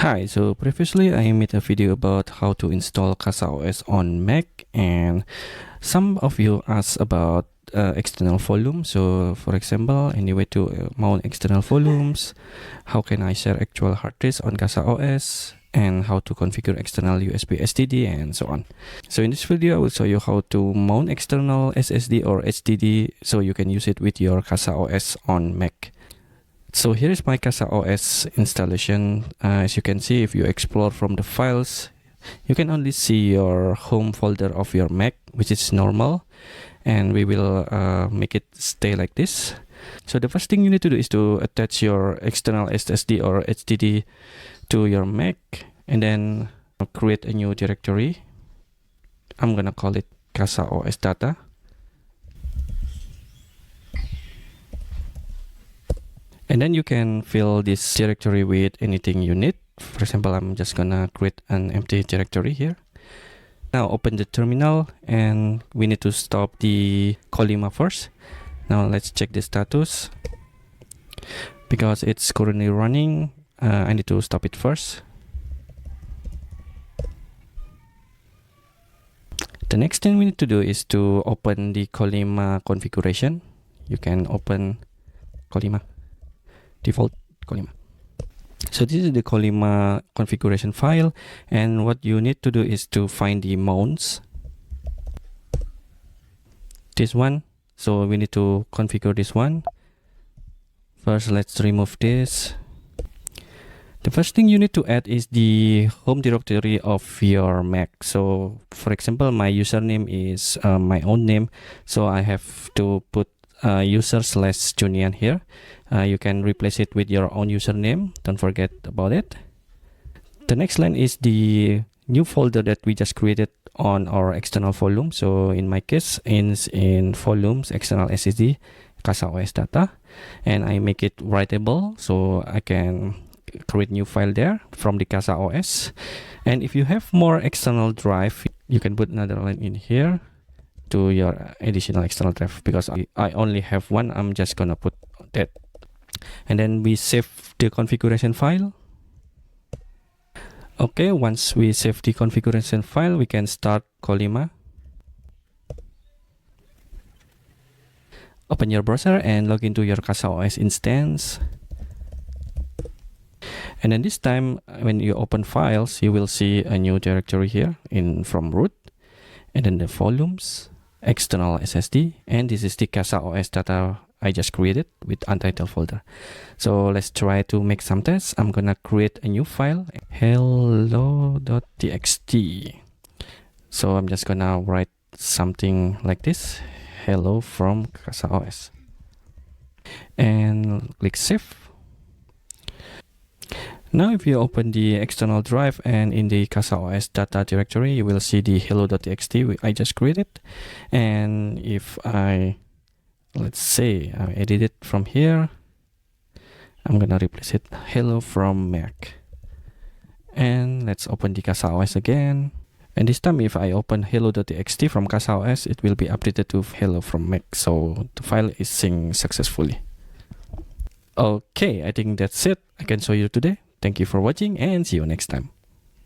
Hi, so previously I made a video about how to install CasaOS on Mac, and some of you asked about external volume. So for example, any way to mount external volumes, how can I share actual hard disk on CasaOS, and how to configure external USB SSD and so on. So in this video I will show you how to mount external SSD or HDD so you can use it with your CasaOS on Mac. So here is my CasaOS installation. As you can see, if you explore from the files, you can only see your home folder of your Mac, which is normal, and we will make it stay like this. So the first thing you need to do is to attach your external SSD or HDD to your Mac, and then create a new directory. I'm gonna call it CasaOS data. And then you can fill this directory with anything you need. For example, I'm just gonna create an empty directory here. Now open the terminal, and we need to stop the Colima first. Now let's check the status. Because it's currently running, I need to stop it first. The next thing we need to do is to open the Colima configuration. You can open Colima. Default Colima. So this is the Colima configuration file, and what you need to do is to find the mounts. This one. So we need to configure this one. First, let's remove this. The first thing you need to add is the home directory of your Mac. So for example, my username is my own name, so I have to put user/Junian here. You can replace it with your own username. Don't forget about it. The next line is the new folder that we just created on our external volume. So in my case, in volumes, external SSD, CasaOS data, and I make it writable, so I can create new file there from the CasaOS. And if you have more external drive, you can put another line in here to your additional external drive. Because I only have one, I'm just gonna put that. And then we save the configuration file. Okay, once we save the configuration file, we can start Colima. Open your browser and log into your CasaOS instance. And then this time, when you open files, you will see a new directory here from root, and then the volumes, external SSD, and this is the CasaOS data I just created with untitled folder. So let's try to make some tests. I'm gonna create a new file, hello.txt. So I'm just gonna write something like this, hello from CasaOS, and click save. Now if you open the external drive and in the CasaOS data directory, you will see the hello.txt I just created. And if let's say I edit it from here, I'm gonna replace it hello from Mac. And let's open the CasaOS again. And this time if I open hello.txt from CasaOS, it will be updated to hello from Mac. So the file is synced successfully. Okay, I think that's it I can show you today. Thank you for watching, and see you next time.